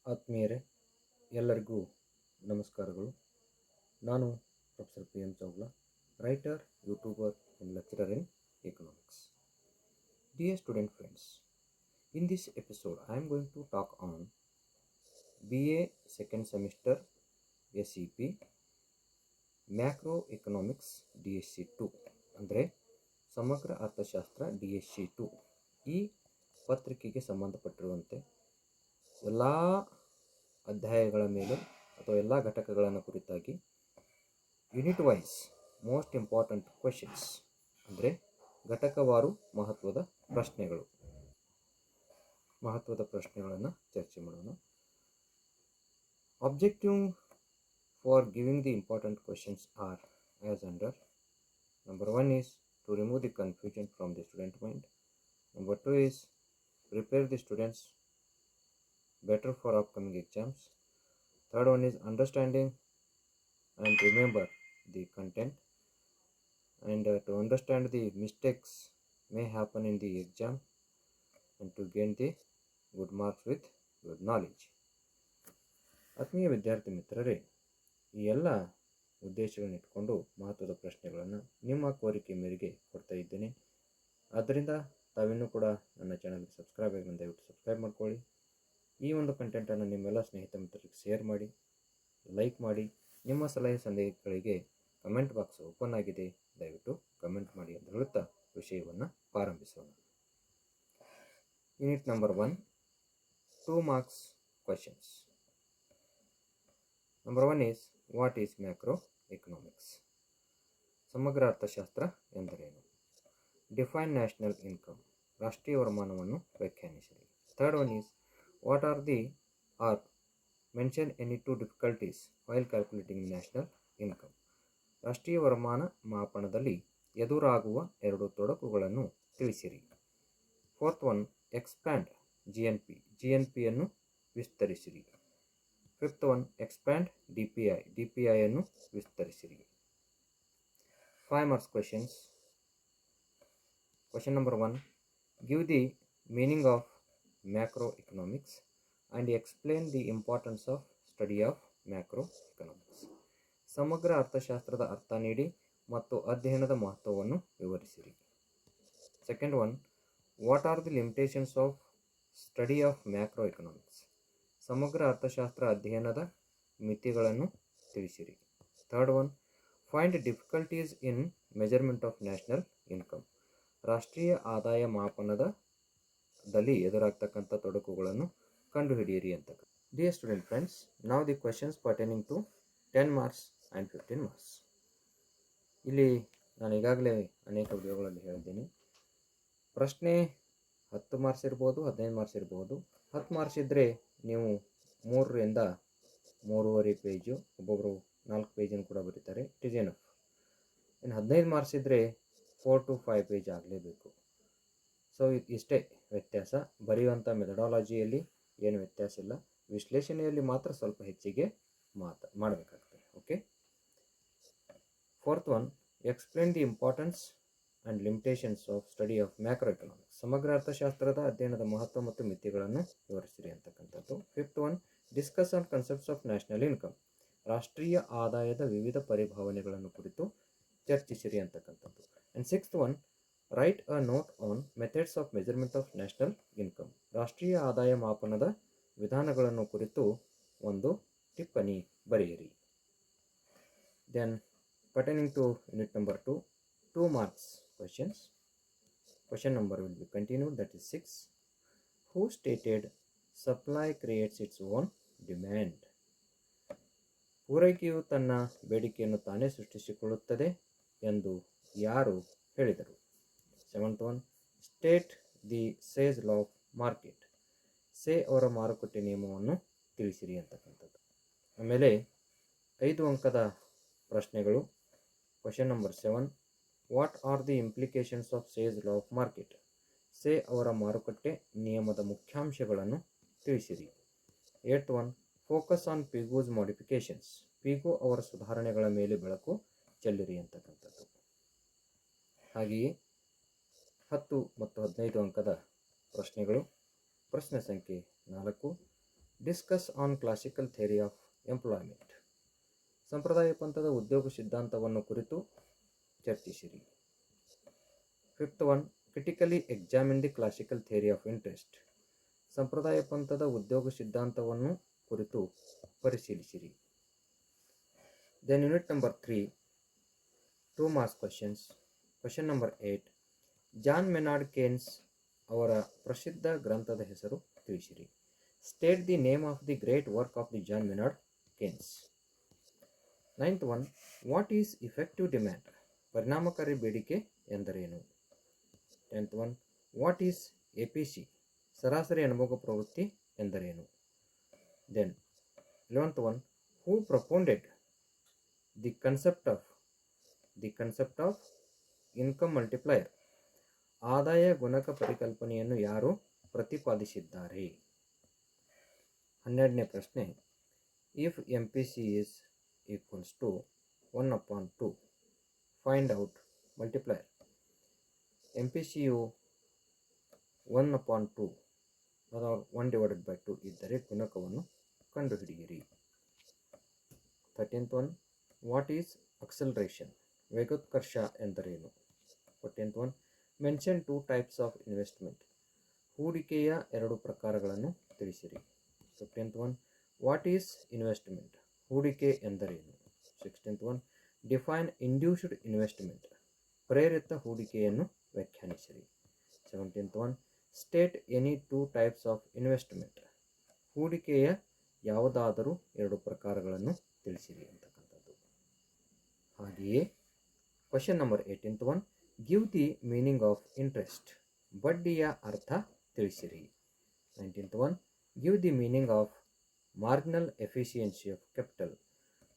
ಆತ್ಮೀಯರೇ, ಎಲ್ಲರಿಗೂ ನಮಸ್ಕಾರಗಳು. ನಾನು professor PM Chawla, writer, YouTuber and lecturer in economics. Dear student friends, in this episode I am going to talk on BA second semester SEP Macroeconomics DSC2 ಅಂದರೆ ಸಮಗ್ರ ಅರ್ಥಶಾಸ್ತ್ರ DSC2. ಈ ಪತ್ರಿಕೆಗೆ ಸಂಬಂಧಪಟ್ಟಿರುವಂತೆ ಎಲ್ಲ ಅಧ್ಯಾಯಗಳ ಮೇಲೆ ಅಥವಾ ಎಲ್ಲ ಘಟಕಗಳನ್ನು ಕುರಿತಾಗಿ unit wise most important questions ಅಂದರೆ ಘಟಕವಾರು ಮಹತ್ವದ ಪ್ರಶ್ನೆಗಳನ್ನು ಚರ್ಚೆ ಮಾಡೋಣ. Objective for giving the important questions are as under. Number 1 is to remove the confusion from the student mind. Number 2 is prepare the students better for upcoming exams. Third one is understanding and remember the content, and to understand the mistakes may happen in the exam and to gain the good marks with good knowledge. ಆತ್ಮೀಯ ವಿದ್ಯಾರ್ಥಿ ಮಿತ್ರರೇ, ಈ ಎಲ್ಲ ಉದ್ದೇಶಗಳನ್ನು ಇಟ್ಕೊಂಡು ಮಹತ್ವದ ಪ್ರಶ್ನೆಗಳನ್ನು ನಿಮ್ಮ ಕೋರಿಕೆ ಮೇರೆಗೆ ಕೊಡ್ತಾ ಇದ್ದೇನೆ. ಆದ್ದರಿಂದ ತಾವಿನ್ನೂ ಕೂಡ ನನ್ನ ಚಾನಲ್ಗೆ ಸಬ್ಸ್ಕ್ರೈಬ್ ಆಗಿ ದಯವಿಟ್ಟು ಸಬ್ಸ್ಕ್ರೈಬ್ ಮಾಡ್ಕೊಳ್ಳಿ. ಈ ಒಂದು ಕಂಟೆಂಟನ್ನು ನಿಮ್ಮೆಲ್ಲ ಸ್ನೇಹಿತ ಮಿತ್ರರಿಗೆ ಶೇರ್ ಮಾಡಿ, ಲೈಕ್ ಮಾಡಿ. ನಿಮ್ಮ ಸಲಹೆ ಸಂದೇಹಗಳಿಗೆ ಕಮೆಂಟ್ ಬಾಕ್ಸ್ ಓಪನ್ ಆಗಿದೆ, ದಯವಿಟ್ಟು ಕಮೆಂಟ್ ಮಾಡಿ ಅಂತ ಹೇಳುತ್ತಾ ವಿಷಯವನ್ನು ಪ್ರಾರಂಭಿಸೋಣ. Unit number 1, 2 marks questions. Number 1 is what is macro economics? ಸಮಗ್ರ ಅರ್ಥಶಾಸ್ತ್ರ ಎಂದರೇನು? ಡಿಫೈನ್ ನ್ಯಾಷನಲ್ ಇನ್ಕಮ್, ರಾಷ್ಟ್ರೀಯ ವರಮಾನವನ್ನು ವ್ಯಾಖ್ಯಾನಿಸಿರಿ. Third one is what are the or mention any two difficulties while calculating national income. ರಾಷ್ಟ್ರೀಯ ವರಮಾನ ಮಾಪನದಲ್ಲಿ ಎದುರಾಗುವ ಎರಡು ತೊಡಕುಗಳನ್ನು ತಿಳಿಸಿರಿ. ಫೋರ್ತ್ ಒನ್, ಎಕ್ಸ್ಪ್ಯಾಂಡ್ GNP ಅನ್ನು ವಿಸ್ತರಿಸಿರಿ. ಫಿಫ್ತ್ ಒನ್, ಎಕ್ಸ್ಪ್ಯಾಂಡ್ DPI ಅನ್ನು ವಿಸ್ತರಿಸಿರಿ. 5 marks questions. Question number 1, give the meaning of macroeconomics and explain the importance of study of macroeconomics. ಸಮಗ್ರ ಅರ್ಥಶಾಸ್ತ್ರದ ಅರ್ಥ ನೀಡಿ ಮತ್ತು ಅಧ್ಯಯನದ ಮಹತ್ವವನ್ನು ವಿವರಿಸಿರಿ. Second one, what are the limitations of study of macroeconomics. ಸಮಗ್ರ ಅರ್ಥಶಾಸ್ತ್ರ ಅಧ್ಯಯನದ ಮಿತಿಗಳನ್ನು ತಿಳಿಸಿರಿ. Third one, find difficulties in measurement of national income. ರಾಷ್ಟ್ರೀಯ ಆದಾಯ ಮಾಪನದಲ್ಲಿ ಎದುರಾಗ್ತಕ್ಕಂಥ ತೊಡಕುಗಳನ್ನು ಕಂಡುಹಿಡಿಯಿರಿ ಅಂತ. ಡಿಯರ್ ಸ್ಟೂಡೆಂಟ್ ಫ್ರೆಂಡ್ಸ್, ನಾವು the questions pertaining to 10 marks and 15 marks. ಇಲ್ಲಿ ನಾನು ಈಗಾಗಲೇ ಅನೇಕ ವಿಡಿಯೋಗಳಲ್ಲಿ ಹೇಳಿದ್ದೀನಿ, ಪ್ರಶ್ನೆ 10 marks ಇರ್ಬೋದು, 15 marks ಇರ್ಬೋದು. 10 marks ಇದ್ದರೆ ನೀವು 3ರಿಂದ 3.5 ಪೇಜು, ಒಬ್ಬೊಬ್ಬರು 4 ಪೇಜನ್ನು ಕೂಡ ಬರೀತಾರೆ, ಇಟ್ ಈಸ್ ಎನಫ್. ಇನ್ನು 15 marks ಇದ್ದರೆ 4 to 5 ಪೇಜ್ ಆಗಲೇಬೇಕು. ಸೊ ಇಷ್ಟೇ ವ್ಯತ್ಯಾಸ. ಬರೆಯುವಂಥ ಮೆಥಡಾಲಜಿಯಲ್ಲಿ ಏನು ವ್ಯತ್ಯಾಸ ಇಲ್ಲ, ವಿಶ್ಲೇಷಣೆಯಲ್ಲಿ ಮಾತ್ರ ಸ್ವಲ್ಪ ಹೆಚ್ಚಿಗೆ ಮಾಡಬೇಕಾಗ್ತದೆ. Okay. Fourth one, explain the importance and limitations of study of macro economics. ಸಮಗ್ರ ಅರ್ಥಶಾಸ್ತ್ರದ ಅಧ್ಯಯನದ ಮಹತ್ವ ಮತ್ತು ಮಿತಿಗಳನ್ನು ವಿವರಿಸಿರಿ ಅಂತಕ್ಕಂಥದ್ದು. Fifth one, discuss on concepts of national income. ರಾಷ್ಟ್ರೀಯ ಆದಾಯದ ವಿವಿಧ ಪರಿಭಾವನೆಗಳನ್ನು ಕುರಿತು ಚರ್ಚಿಸಿರಿ ಅಂತಕ್ಕಂಥದ್ದು. And sixth one, write a note on methods of measurement of national income. ರಾಷ್ಟ್ರೀಯ ಆದಾಯ ಮಾಪನದ ವಿಧಾನಗಳನ್ನು ಕುರಿತು ಒಂದು ಟಿಪ್ಪಣಿ ಬರೆಯಿರಿ. Then pertaining to unit number 2, 2 marks questions. Question number will be continued, that is 6. Who stated supply creates its own demand? ಪೂರೈಕೆಯು ತನ್ನ ಬೇಡಿಕೆಯನ್ನು ತಾನೇ ಸೃಷ್ಟಿಸಿಕೊಳ್ಳುತ್ತದೆ ಎಂದು ಯಾರು ಹೇಳಿದರು? Seventh one, state the Say's law of market. Say ಅವರ ಮಾರುಕಟ್ಟೆ ನಿಯಮವನ್ನು ತಿಳಿಸಿರಿ ಅಂತಕ್ಕಂಥದ್ದು. ಆಮೇಲೆ 5 ಅಂಕದ ಪ್ರಶ್ನೆಗಳು. Question number 7, what are the implications of Say's law of market. Say ಅವರ ಮಾರುಕಟ್ಟೆ ನಿಯಮದ ಮುಖ್ಯಾಂಶಗಳನ್ನು ತಿಳಿಸಿರಿ. 8th one, focus on Pigou's modifications. Pigou ಅವರ ಸುಧಾರಣೆಗಳ ಮೇಲೆ ಬೆಳಕು ಚೆಲ್ಲಿರಿ ಅಂತಕ್ಕಂಥದ್ದು. ಹಾಗೆಯೇ 10 ಮತ್ತು 15 ಅಂಕದ ಪ್ರಶ್ನೆಗಳು. ಪ್ರಶ್ನೆ ಸಂಖ್ಯೆ 4, discuss on classical theory of employment. ಸಂಪ್ರದಾಯ ಪಂಥದ ಉದ್ಯೋಗ ಸಿದ್ಧಾಂತವನ್ನು ಕುರಿತು ಚರ್ಚಿಸಿರಿ. Fifth one, critically examine the classical theory of interest. ಸಂಪ್ರದಾಯ ಪಂಥದ ಉದ್ಯೋಗ ಸಿದ್ಧಾಂತವನ್ನು ಕುರಿತು ಪರಿಶೀಲಿಸಿರಿ. Then unit number 3, 2 marks questions. Question number 8, John Maynard Keynes ಅವರ ಪ್ರಸಿದ್ಧ ಗ್ರಂಥದ ಹೆಸರು ತಿಳಿಸಿರಿ. State the name of the great work of the John Maynard Keynes. 9th one, what is effective demand. ಪರಿಣಾಮಕಾರಿ ಬೇಡಿಕೆ ಎಂದರೇನು. 10th one, what is APC. ಸರಾಸರಿ ಅನುಭೋಗ ಪ್ರವೃತ್ತಿ ಎಂದರೇನು. Then 11th one, who propounded the concept of income multiplier. ಆದಾಯ ಗುಣಕ ಪರಿಕಲ್ಪನೆಯನ್ನು ಯಾರು ಪ್ರತಿಪಾದಿಸಿದ್ದಾರೆ. 12ನೇ ಪ್ರಶ್ನೆ, if MPC is equals to 1/2 find out multiplier. MPCಯು 1/2 ಅಥವಾ 1/2 ಇದ್ದರೆ ಗುಣಕವನ್ನು ಕಂಡುಹಿಡಿಯಿರಿ. 13th one, what is acceleration. ವೇಗೋತ್ಕರ್ಷ ಎಂದರೇನು. 14th one, mention 2 types of investment. ಹೂಡಿಕೆಯ 2 ಪ್ರಕಾರಗಳನ್ನು ತಿಳಿಸಿರಿ. 15th one, what is investment. ಹೂಡಿಕೆ ಎಂದರೇನು. 16th one, define induced investment. ಪ್ರೇರಿತ ಹೂಡಿಕೆಯನ್ನು ವ್ಯಾಖ್ಯಾನಿಸಿರಿ. 17th one, state any 2 types of investment. ಹೂಡಿಕೆಯ ಯಾವುದಾದರೂ 2 ಪ್ರಕಾರಗಳನ್ನು ತಿಳಿಸಿರಿ ಅಂತಕ್ಕಂಥದ್ದು. ಹಾಗೆಯೇ question number 18th one, give the meaning of interest. ಬಡ್ಡಿಯ ಅರ್ಥ ತಿಳಿಸಿರಿ. 19th one, give the meaning of marginal efficiency of capital.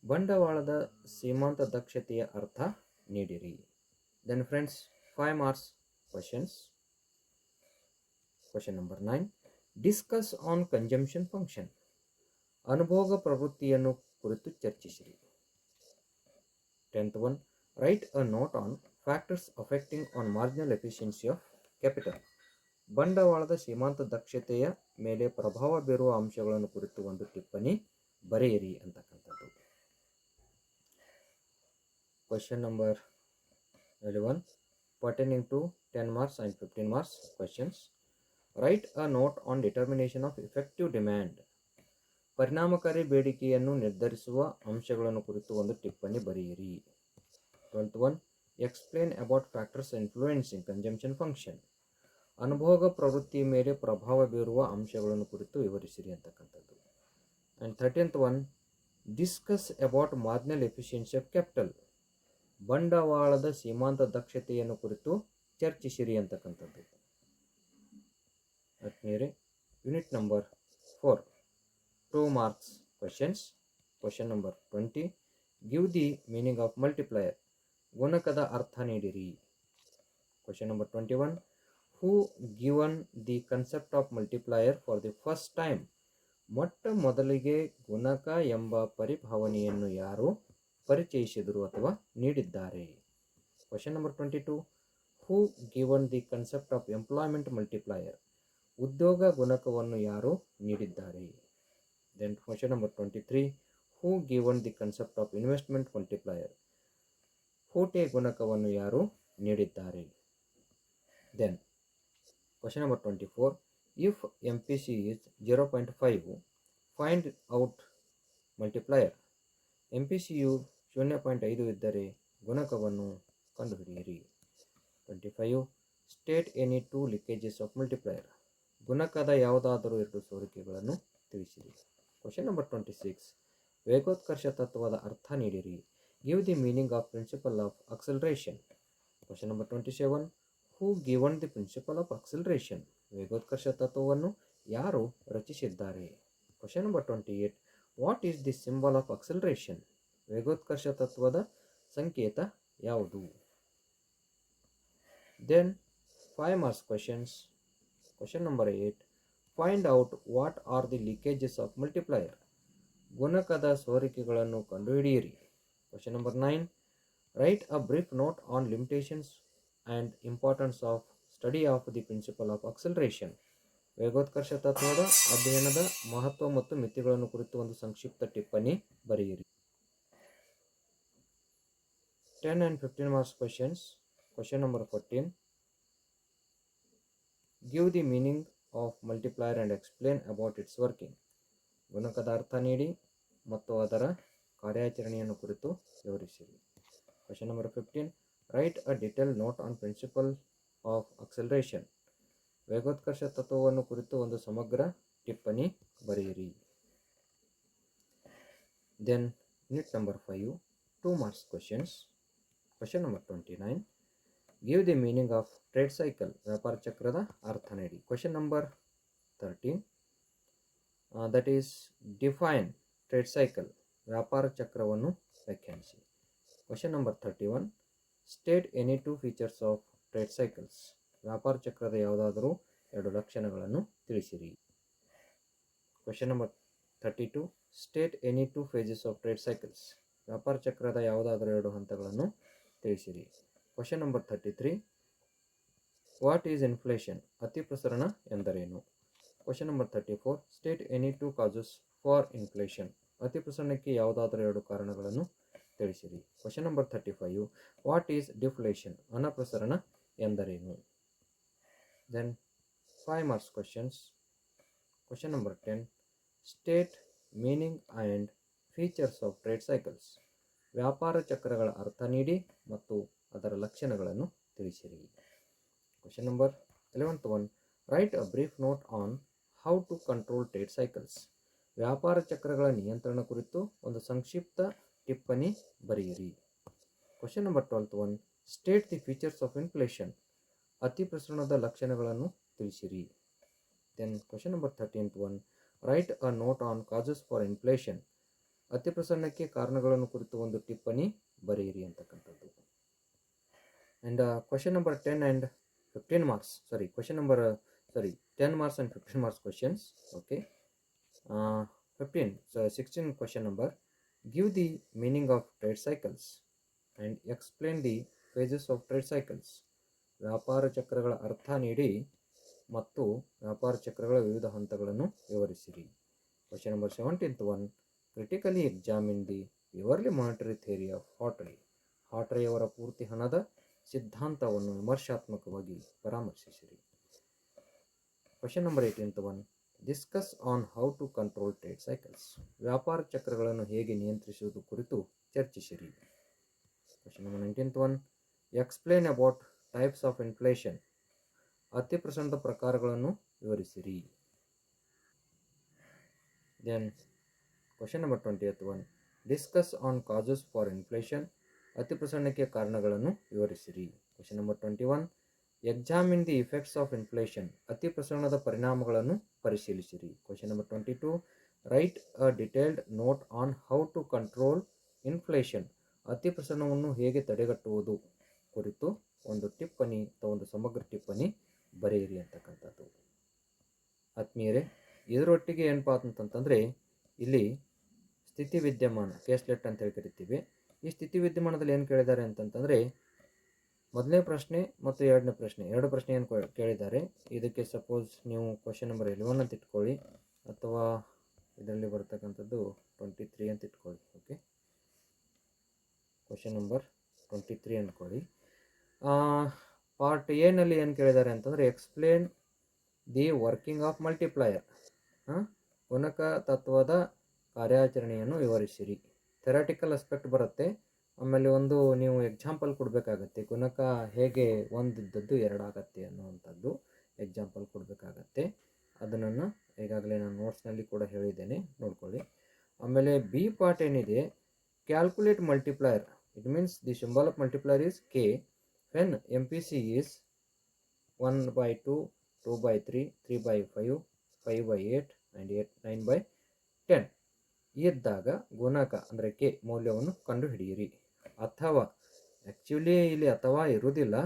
ಬಂಡವಾಳದ ಸೀಮಾಂತ ದಕ್ಷತೆಯ ಅರ್ಥ ನೀಡಿರಿ. Then friends, 5 marks questions. Question number 9, discuss on consumption function. ಅನುಭೋಗ ಪ್ರವೃತ್ತಿಯನ್ನು ಕುರಿತು ಚರ್ಚಿಸಿರಿ. 10th one, write a note on factors affecting on marginal efficiency of capital. ಬಂಡವಾಳದ ಸೀಮಾಂತ ದಕ್ಷತೆಯ ಮೇಲೆ ಪ್ರಭಾವ ಬೀರುವ ಅಂಶಗಳನ್ನು ಕುರಿತು ಒಂದು ಟಿಪ್ಪಣಿ ಬರೆಯಿರಿ ಅಂತಕ್ಕಂಥದ್ದು. Question number 11, pertaining to 10 marks and 15 marks questions. Write a note on determination of effective demand. ಪರಿಣಾಮಕಾರಿ ಬೇಡಿಕೆಯನ್ನು ನಿರ್ಧರಿಸುವ ಅಂಶಗಳನ್ನು ಕುರಿತು ಒಂದು ಟಿಪ್ಪಣಿ ಬರೆಯಿರಿ. 12th one, explain about factors influencing consumption function. ಅನುಭೋಗ ಪ್ರವೃತ್ತಿ ಮೇಲೆ ಪ್ರಭಾವ ಬೀರುವ ಅಂಶಗಳನ್ನು ಕುರಿತು ವಿವರಿಸಿರಿ ಅಂತಕ್ಕಂಥದ್ದು. And 13th one, discuss about marginal efficiency of capital. ಬಂಡವಾಳದ ಸೀಮಾಂತ ದಕ್ಷತೆಯನ್ನು ಕುರಿತು ಚರ್ಚಿಸಿರಿ ಅಂತಕ್ಕಂಥದ್ದು. ಆತ್ಮೀಯರೇ, unit number 4, 2 marks questions. Question number 20, give the meaning of multiplier. ಗುಣಕದ ಅರ್ಥ ನೀಡಿರಿ. Question number 21, who given the concept of multiplier for the first time. ಮೊಟ್ಟ ಮೊದಲಿಗೆ ಗುಣಕ ಎಂಬ ಪರಿಭಾವನೆಯನ್ನು ಯಾರು ಪರಿಚಯಿಸಿದರು ಅಥವಾ ನೀಡಿದ್ದಾರೆ. Question number 22, who given the concept of employment multiplier. ಉದ್ಯೋಗ ಗುಣಕವನ್ನು ಯಾರು ನೀಡಿದ್ದಾರೆ. Then question number 23, who given the concept of investment multiplier. ಹೂಟೆ ಗುಣಕವನ್ನು ಯಾರು ನೀಡಿದ್ದಾರೆ. Then question number 24, if MPC is 0.5 find out multiplier. MPCಯು 0.5 ಇದ್ದರೆ ಗುಣಕವನ್ನು ಕಂಡುಹಿಡಿಯಿರಿ. 25, state any 2 leakages of multiplier. ಗುಣಕದ ಯಾವುದಾದರೂ 2 ಸೋರಿಕೆಗಳನ್ನು ತಿಳಿಸಿರಿ. ಕ್ವೆಶನ್ ನಂಬರ್ 26, ವೇಗೋತ್ಕರ್ಷ ತತ್ವದ ಅರ್ಥ ನೀಡಿರಿ. Give the meaning of principle of acceleration. Question number 27, who given the principle of acceleration. ವೇಗೋತ್ಕರ್ಷ ತತ್ವವನ್ನು ಯಾರು ರಚಿಸಿದ್ದಾರೆ. Question number 28, what is the symbol of acceleration. ವೇಗೋತ್ಕರ್ಷ ತತ್ವದ ಸಂಕೇತ ಯಾವುದು. Then 5 marks questions. Question number 8, find out what are the leakages of multiplier. ಗುಣಕದ ಸೋರಿಕೆಗಳನ್ನು ಕಂಡುಹಿಡಿಯಿರಿ. Question number 9, write a brief note on limitations and importance of study of the principle of acceleration. ವೇಗೋತ್ಕರ್ಷ ತತ್ವದ ಅಧ್ಯಯನದ ಮಹತ್ವ ಮತ್ತು ಮಿತಿಗಳನ್ನು ಕುರಿತು ಒಂದು ಸಂಕ್ಷಿಪ್ತ ಟಿಪ್ಪಣಿ ಬರೆಯಿರಿ. 10 and 15 marks questions. Question number 14. Give the meaning of multiplier and explain about its working. ಗುಣಕದ ಅರ್ಥ ನೀಡಿ ಮತ್ತು ಅದರ ಕಾರ್ಯಾಚರಣೆಯನ್ನು ಕುರಿತು ವಿವರಿಸಿರಿ. Question number 15. Write a detailed note on principle of acceleration. ವೇಗೋತ್ಕರ್ಷ ತತ್ವವನ್ನು ಕುರಿತು ಒಂದು ಸಮಗ್ರ ಟಿಪ್ಪಣಿ ಬರೆಯಿರಿ. Then unit number 5, 2 marks questions. Question number 29. Give the meaning of trade cycle. ವ್ಯಾಪಾರ ಚಕ್ರದ ಅರ್ಥ ನೀಡಿ. Question number 13. That is define trade cycle. ವ್ಯಾಪಾರ ಚಕ್ರವನ್ನು ವ್ಯಾಖ್ಯಾನಿಸಿ. Question number 31. State any two features of trade cycles. ವ್ಯಾಪಾರ ಚಕ್ರದ ಯಾವುದಾದರೂ ಎರಡು ಲಕ್ಷಣಗಳನ್ನು ತಿಳಿಸಿರಿ. Question number 32. State any two phases of trade cycles. ವ್ಯಾಪಾರ ಚಕ್ರದ ಯಾವುದಾದರೂ ಎರಡು ಹಂತಗಳನ್ನು ತಿಳಿಸಿರಿ. Question number 33. What is inflation? ಅತಿ ಪ್ರಸರಣ ಎಂದರೇನು? Question number 34. State any two causes for inflation. ಅತಿ ಪ್ರಸರಣಕ್ಕೆ ಯಾವುದಾದರೂ ಎರಡು ಕಾರಣಗಳನ್ನು ತಿಳಿಸಿರಿ. Question number 35. What is deflation? ಅನಪ್ರಸರಣ ಎಂದರೇನು? Then 5 marks questions. Question number 10. State meaning and features of trade cycles. ವ್ಯಾಪಾರ ಚಕ್ರಗಳ ಅರ್ಥ ನೀಡಿ ಮತ್ತು ಅದರ ಲಕ್ಷಣಗಳನ್ನು ತಿಳಿಸಿರಿ. Question number 11th one. Write a brief note on how to control trade cycles. ವ್ಯಾಪಾರ ಚಕ್ರಗಳ ನಿಯಂತ್ರಣ ಕುರಿತು ಒಂದು ಸಂಕ್ಷಿಪ್ತ ಟಿಪ್ಪಣಿ ಬರೆಯಿರಿ. Question number 12th one. State the features of inflation. ಅತಿ ಪ್ರಸರಣದ ಲಕ್ಷಣಗಳನ್ನು ತಿಳಿಸಿರಿ. Then question number 13th one. Write a note on causes for inflation. ಅತಿ ಪ್ರಸರಣಕ್ಕೆ ಕಾರಣಗಳನ್ನು ಕುರಿತು ಒಂದು ಟಿಪ್ಪಣಿ ಬರೆಯಿರಿ ಅಂತಕ್ಕಂಥದ್ದು. And question number 10 and 15 marks. Question number 10 marks and 15 marks questions. Okay. 16 question number. Give the meaning of trade cycles and explain the phases of trade cycles. ವ್ಯಾಪಾರ ಚಕ್ರಗಳ ಅರ್ಥ ನೀಡಿ ಮತ್ತು ವ್ಯಾಪಾರ ಚಕ್ರಗಳ ವಿವಿಧ ಹಂತಗಳನ್ನು ವಿವರಿಸಿರಿ. Question number 17th one. Critically examine the purely monetary theory of Hartree. ಹಾರ್ಟ್ರಿ ಅವರ ಪೂರ್ತಿ ಹಣದ ಸಿದ್ಧಾಂತವನ್ನು ವಿಮರ್ಶಾತ್ಮಕವಾಗಿ ಪರಾಮರ್ಶಿಸಿರಿ. Question number 18th one. Discuss on how to control trade cycles. ವ್ಯಾಪಾರ ಚಕ್ರಗಳನ್ನು ಹೇಗೆ ನಿಯಂತ್ರಿಸುವುದು ಕುರಿತು ಚರ್ಚಿಸಿರಿ. Question number 19th one. Explain about types of inflation. ಅತಿ ಪ್ರಸರಣದ ಪ್ರಕಾರಗಳನ್ನು ವಿವರಿಸಿರಿ. Then question number 20th one. Discuss on causes for inflation. ಅತಿ ಪ್ರಸರಣಕ್ಕೆ ಕಾರಣಗಳನ್ನು ವಿವರಿಸಿರಿ. Question number 21. Examine the effects of inflation. ಅತಿ ಪ್ರಸರಣದ ಪರಿಣಾಮಗಳನ್ನು ಪರಿಶೀಲಿಸಿರಿ. Question number 22. Write a detailed note on how to control inflation. ಅತಿ ಪ್ರಸರಣವನ್ನು ಹೇಗೆ ತಡೆಗಟ್ಟುವುದು ಕುರಿತು ಒಂದು ಟಿಪ್ಪಣಿ ಅಥವಾ ಒಂದು ಸಮಗ್ರ ಟಿಪ್ಪಣಿ ಬರೆಯಿರಿ ಅಂತಕ್ಕಂಥದ್ದು. ಆತ್ಮೀಯರೇ, ಇದರೊಟ್ಟಿಗೆ ಏನಪ್ಪ ಅಂತಂತಂದರೆ ಇಲ್ಲಿ ಸ್ಥಿತಿ ವಿದ್ಯಮಾನ ಕೇಸ್ಲೆಟ್ ಅಂತ ಹೇಳಿ ಕರಿತೀವಿ. ಈ ಸ್ಥಿತಿ ವಿದ್ಯಮಾನದಲ್ಲಿ ಏನು ಕೇಳಿದ್ದಾರೆ ಅಂತಂತಂದರೆ ಮೊದಲನೇ ಪ್ರಶ್ನೆ ಮತ್ತು ಎರಡನೇ ಪ್ರಶ್ನೆ ಎರಡು ಪ್ರಶ್ನೆ ಏನು ಕೇಳಿದ್ದಾರೆ. ಇದಕ್ಕೆ ಸಪೋಸ್ ನೀವು ಕ್ವಶನ್ ನಂಬರ್ 11 ಅಂತ ಇಟ್ಕೊಳ್ಳಿ ಅಥವಾ ಇದರಲ್ಲಿ ಬರ್ತಕ್ಕಂಥದ್ದು 23 ಅಂತ ಇಟ್ಕೊಳ್ಳಿ. ಓಕೆ, ಕ್ವಶನ್ ನಂಬರ್ 23 ಅಂದ್ಕೊಳ್ಳಿ. ಪಾರ್ಟ್ ಎ ನಲ್ಲಿ ಏನು ಕೇಳಿದ್ದಾರೆ ಅಂತಂದರೆ explain the working of multiplier. ಗುಣಕ ತತ್ವದ ಕಾರ್ಯಾಚರಣೆಯನ್ನು ವಿವರಿಸಿರಿ. ಥೆರಾಟಿಕಲ್ ಅಸ್ಪೆಕ್ಟ್ ಬರುತ್ತೆ. ಆಮೇಲೆ ಒಂದು ನೀವು ಎಕ್ಸಾಂಪಲ್ ಕೊಡಬೇಕಾಗತ್ತೆ. ಗುಣಕ ಹೇಗೆ ಒಂದಿದ್ದದ್ದು ಎರಡಾಗತ್ತೆ ಅನ್ನುವಂಥದ್ದು ಎಕ್ಸಾಂಪಲ್ ಕೊಡಬೇಕಾಗತ್ತೆ. ಅದನ್ನು ಈಗಾಗಲೇ ನಾನು ನೋಟ್ಸ್ನಲ್ಲಿ ಕೂಡ ಹೇಳಿದ್ದೇನೆ, ನೋಡ್ಕೊಳ್ಳಿ. ಆಮೇಲೆ ಬಿ ಪಾರ್ಟ್ ಏನಿದೆ, calculate multiplier. It means the symbol of multiplier is K when M P C is 1/2, 2/3, 3/5, 5/8 and 9/10 ಇದ್ದಾಗ ಗುಣಕ ಅಂದರೆ ಕೆ ಮೌಲ್ಯವನ್ನು ಕಂಡುಹಿಡಿಯಿರಿ. ಅಥವಾ ಆ್ಯಕ್ಚುಲಿ ಇಲ್ಲಿ ಅಥವಾ ಇರುವುದಿಲ್ಲ,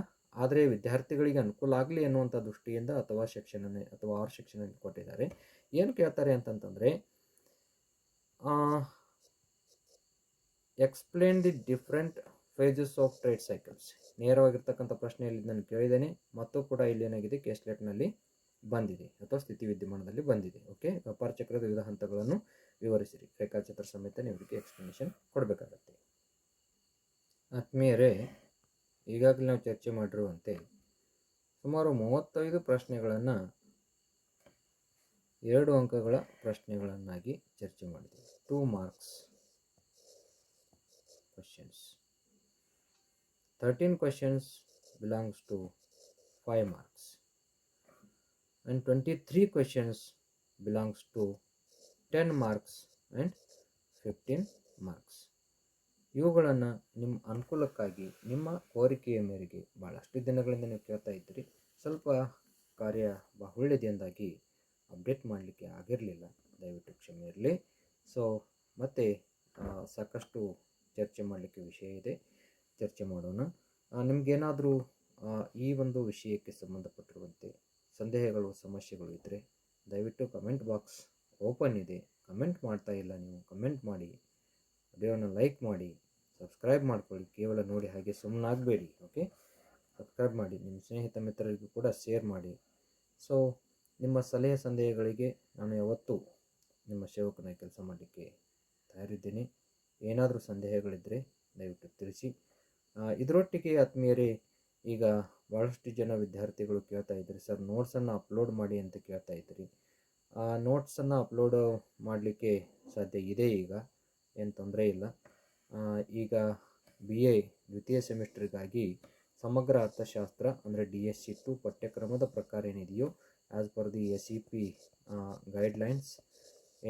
ಆದರೆ ವಿದ್ಯಾರ್ಥಿಗಳಿಗೆ ಅನುಕೂಲ ಆಗಲಿ ಅನ್ನುವಂಥ ದೃಷ್ಟಿಯಿಂದ ಅಥವಾ ಸೆಕ್ಷನಲ್ಲಿ ಅಥವಾ ಆರ್ ಸೆಕ್ಷನಲ್ಲಿ ಕೊಟ್ಟಿದ್ದಾರೆ. ಏನು ಕೇಳ್ತಾರೆ ಅಂತಂತಂದರೆ explain the different phases of trade cycles. ನೇರವಾಗಿರ್ತಕ್ಕಂಥ ಪ್ರಶ್ನೆಯಲ್ಲಿ ನಾನು ಕೇಳಿದ್ದೇನೆ ಮತ್ತು ಕೂಡ ಇಲ್ಲಿ ಏನಾಗಿದೆ ಕೇಸ್ಲೆಟ್ನಲ್ಲಿ ಬಂದಿದೆ ಅಥವಾ ಸ್ಥಿತಿ ವಿದ್ಯಮಾನದಲ್ಲಿ ಬಂದಿದೆ. ಓಕೆ, ವ್ಯಾಪಾರ ಚಕ್ರದ ವಿವಿಧ ಹಂತಗಳನ್ನು ವಿವರಿಸಿರಿ. ರೇಖಾಚಿತ್ರ ಸಮೇತ ನೀವು ಇದಕ್ಕೆ ಎಕ್ಸ್ಪ್ಲನೇಷನ್ ಕೊಡಬೇಕಾಗತ್ತೆ. ಆತ್ಮೀಯರೇ, ಈಗಾಗಲೇ ನಾವು ಚರ್ಚೆ ಮಾಡಿರುವಂತೆ ಸುಮಾರು 35 ಪ್ರಶ್ನೆಗಳನ್ನು 2 ಅಂಕಗಳ ಪ್ರಶ್ನೆಗಳನ್ನಾಗಿ ಚರ್ಚೆ ಮಾಡಿದ್ದೇವೆ. 2 marks questions. 13 questions belongs to 5 marks and 23 questions belongs to 10 marks and 15 marks. ಇವುಗಳನ್ನು ನಿಮ್ಮ ಅನುಕೂಲಕ್ಕಾಗಿ ನಿಮ್ಮ ಕೋರಿಕೆಯ ಮೇರೆಗೆ ಭಾಳಷ್ಟು ದಿನಗಳಿಂದ ನೀವು ಕೇಳ್ತಾ ಇದ್ದೀರಿ. ಸ್ವಲ್ಪ ಕಾರ್ಯ ಬಾಹುಳ್ಯದಿಂದಾಗಿ ಅಪ್ಡೇಟ್ ಮಾಡಲಿಕ್ಕೆ ಆಗಿರಲಿಲ್ಲ, ದಯವಿಟ್ಟು ಕ್ಷಮೆ ಇರಲಿ. ಸೊ ಮತ್ತೆ ಸಾಕಷ್ಟು ಚರ್ಚೆ ಮಾಡಲಿಕ್ಕೆ ವಿಷಯ ಇದೆ, ಚರ್ಚೆ ಮಾಡೋಣ. ನಿಮಗೇನಾದರೂ ಈ ಒಂದು ವಿಷಯಕ್ಕೆ ಸಂಬಂಧಪಟ್ಟಿರುವಂತೆ ಸಂದೇಹಗಳು, ಸಮಸ್ಯೆಗಳು ಇದ್ದರೆ ದಯವಿಟ್ಟು ಕಮೆಂಟ್ ಬಾಕ್ಸ್ ಓಪನ್ ಇದೆ. ಕಮೆಂಟ್ ಮಾಡ್ತಾ ಇಲ್ಲ ನೀವು, ಕಮೆಂಟ್ ಮಾಡಿ, ವಿಡಿಯೋನ ಲೈಕ್ ಮಾಡಿ, ಸಬ್ಸ್ಕ್ರೈಬ್ ಮಾಡ್ಕೊಳ್ಳಿ. ಕೇವಲ ನೋಡಿ ಹಾಗೆ ಸುಮ್ಮನಾಗಬೇಡಿ. ಓಕೆ, ಸಬ್ಸ್ಕ್ರೈಬ್ ಮಾಡಿ, ನಿಮ್ಮ ಸ್ನೇಹಿತ ಮಿತ್ರರಿಗೂ ಕೂಡ ಶೇರ್ ಮಾಡಿ. ಸೊ ನಿಮ್ಮ ಸಲಹೆ ಸಂದೇಹಗಳಿಗೆ ನಾನು ಯಾವತ್ತೂ ನಿಮ್ಮ ಸೇವಕನಾಗಿ ಕೆಲಸ ಮಾಡಲಿಕ್ಕೆ ತಯಾರಿದ್ದೇನೆ. ಏನಾದರೂ ಸಂದೇಹಗಳಿದ್ದರೆ ದಯವಿಟ್ಟು ತಿಳಿಸಿ. ಇದರೊಟ್ಟಿಗೆ ಆತ್ಮೀಯರೇ, ಈಗ ಭಾಳಷ್ಟು ಜನ ವಿದ್ಯಾರ್ಥಿಗಳು ಕೇಳ್ತಾ ಇದ್ದಾರೆ, ಸರ್ ನೋಟ್ಸನ್ನು ಅಪ್ಲೋಡ್ ಮಾಡಿ ಅಂತ ಕೇಳ್ತಾ ಇದ್ದೀರಿ. ನೋಟ್ಸನ್ನು ಅಪ್ಲೋಡ್ ಮಾಡಲಿಕ್ಕೆ ಸಾಧ್ಯ ಇದೆ, ಈಗ ಏನು ತೊಂದರೆ ಇಲ್ಲ. ಈಗ BA ದ್ವಿತೀಯ ಸೆಮಿಸ್ಟರ್ಗಾಗಿ ಸಮಗ್ರ ಅರ್ಥಶಾಸ್ತ್ರ ಅಂದರೆ DSC2 ಪಠ್ಯಕ್ರಮದ ಪ್ರಕಾರ ಏನಿದೆಯೋ as per the SEP guidelines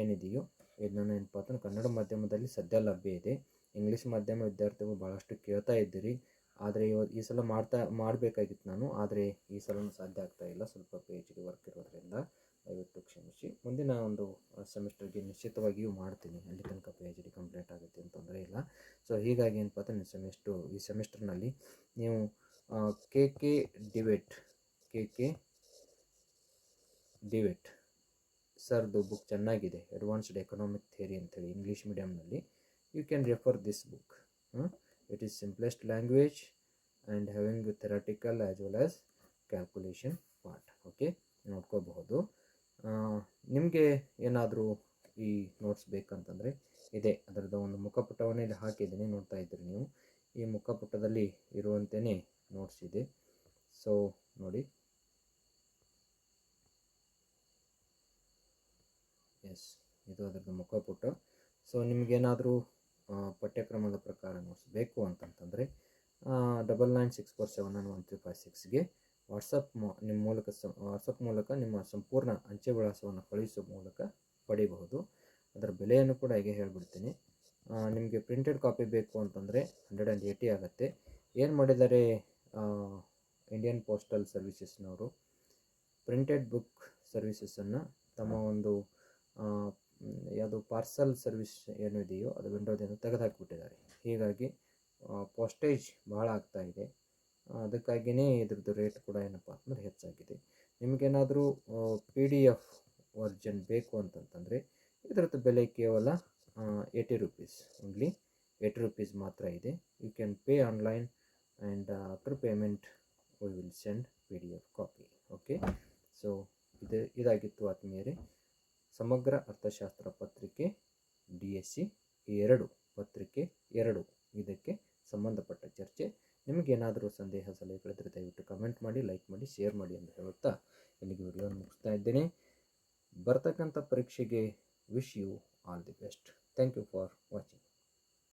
ಏನಿದೆಯೋ ಇದನ್ನು ಏನಪ್ಪ ಅಂತಂದ್ರೆ ಕನ್ನಡ ಮಾಧ್ಯಮದಲ್ಲಿ ಸದ್ಯ ಲಭ್ಯ ಇದೆ. ಇಂಗ್ಲೀಷ್ ಮಾಧ್ಯಮ ವಿದ್ಯಾರ್ಥಿಗಳು ಭಾಳಷ್ಟು ಕೇಳ್ತಾ ಇದ್ದೀರಿ, ಆದರೆ ಈ ಸಲ ಮಾಡಬೇಕಾಗಿತ್ತು ನಾನು, ಆದರೆ ಈ ಸಲ ಸಾಧ್ಯ ಆಗ್ತಾ ಇಲ್ಲ, ಸ್ವಲ್ಪ PhD ವರ್ಕ್ ಇರೋದ್ರಿಂದ ದಯವಿಟ್ಟು ಕ್ಷಮಿಸಿ. ಮುಂದಿನ ಒಂದು ಸೆಮಿಸ್ಟರ್ಗೆ ನಿಶ್ಚಿತವಾಗಿಯೂ ಮಾಡ್ತೀನಿ, ಅಲ್ಲಿ ತನಕ PhD ಕಂಪ್ಲೀಟ್ ಆಗುತ್ತೆ ಅಂತ ತೊಂದರೆ ಇಲ್ಲ. ಸೊ ಹೀಗಾಗಿ ಏನಪ್ಪ ಅಂದರೆ ಈ ಸೆಮಿಸ್ಟರ್ನಲ್ಲಿ ನೀವು KK ಡಿವೇಟ್ ಸರ್ದು ಬುಕ್ ಚೆನ್ನಾಗಿದೆ, ಅಡ್ವಾನ್ಸ್ಡ್ ಎಕನಾಮಿಕ್ ಥಿಯರಿ ಅಂತೇಳಿ, ಇಂಗ್ಲೀಷ್ ಮೀಡಿಯಮ್ನಲ್ಲಿ. You can refer this book. It is simplest language and having theoretical as well as calculation part. Okay, ನೋಡ್ಕೋಬಹುದು. ನಿಮಗೆ ಏನಾದರೂ ಈ ನೋಟ್ಸ್ ಬೇಕಂತಂದರೆ ಇದೆ, ಅದರದ್ದು ಒಂದು ಮುಖಪುಟವನ್ನೇ ಇಲ್ಲಿ ಹಾಕಿದ್ದೀನಿ, ನೋಡ್ತಾ ಇದ್ದೀರಿ ನೀವು. ಈ ಮುಖಪುಟದಲ್ಲಿ ಇರುವಂತೆಯೇ ನೋಟ್ಸ್ ಇದೆ. ಸೊ ನೋಡಿ, ಎಸ್, ಇದು ಅದರದ್ದು ಮುಖಪುಟ. ಸೊ ನಿಮಗೇನಾದರೂ ಪಠ್ಯಕ್ರಮದ ಪ್ರಕಾರ ನೋಟ್ಸ್ ಬೇಕು ಅಂತಂತಂದರೆ 9964711356ಗೆ ವಾಟ್ಸಪ್ ಮೂಲಕ ನಿಮ್ಮ ಸಂಪೂರ್ಣ ಅಂಚೆ ವಿಳಾಸವನ್ನು ಕಳುಹಿಸುವ ಮೂಲಕ ಪಡಿಬಹುದು. ಅದರ ಬೆಲೆಯನ್ನು ಕೂಡ ಹೀಗೆ ಹೇಳಿಬಿಡ್ತೀನಿ. ನಿಮಗೆ ಪ್ರಿಂಟೆಡ್ ಕಾಪಿ ಬೇಕು ಅಂತಂದರೆ 180 ಆಗುತ್ತೆ. ಏನು ಮಾಡಿದ್ದಾರೆ ಇಂಡಿಯನ್ ಪೋಸ್ಟಲ್ ಸರ್ವಿಸಸ್ನವರು, ಪ್ರಿಂಟೆಡ್ ಬುಕ್ ಸರ್ವಿಸಸನ್ನು ತಮ್ಮ ಒಂದು ಯಾವುದು ಪಾರ್ಸಲ್ ಸರ್ವಿಸ್ ಏನು ಇದೆಯೋ ಅದು ವಿಂಡೋದಿಂದ ತೆಗೆದುಹಾಕಿಬಿಟ್ಟಿದ್ದಾರೆ. ಹೀಗಾಗಿ ಪೋಸ್ಟೇಜ್ ಭಾಳ ಆಗ್ತಾ ಇದೆ, ಅದಕ್ಕಾಗಿಯೇ ಇದ್ರದ್ದು ರೇಟ್ ಕೂಡ ಏನಪ್ಪ ಅಂತಂದರೆ ಹೆಚ್ಚಾಗಿದೆ. ನಿಮಗೇನಾದರೂ PDF ವರ್ಜನ್ ಬೇಕು ಅಂತಂತಂದರೆ ಇದರದ್ದು ಬೆಲೆ ಕೇವಲ 80 rupees, ಓನ್ಲಿ 80 rupees ಮಾತ್ರ ಇದೆ. You can pay online and after payment we will send PDF copy. Okay, so ಇದಾಗಿತ್ತು ಆತ್ಮೀಯರೇ ಸಮಗ್ರ ಅರ್ಥಶಾಸ್ತ್ರ ಪತ್ರಿಕೆ DSC 2 ಪತ್ರಿಕೆ 2 ಇದಕ್ಕೆ ಸಂಬಂಧಪಟ್ಟ ಚರ್ಚೆ. ನಿಮಗೇನಾದರೂ ಸಂದೇಹ ಸಲಹೆಗಳಿದ್ದರೆ ದಯವಿಟ್ಟು ಕಮೆಂಟ್ ಮಾಡಿ, ಲೈಕ್ ಮಾಡಿ, ಶೇರ್ ಮಾಡಿ ಅಂತ ಹೇಳುತ್ತಾ ಇಲ್ಲಿಗೆ ವಿಡಿಯೋನ ಮುಗಿಸ್ತಾ ಇದ್ದೇನೆ. ಬರ್ತಕ್ಕಂಥ ಪರೀಕ್ಷೆಗೆ wish you all the best. Thank you for watching.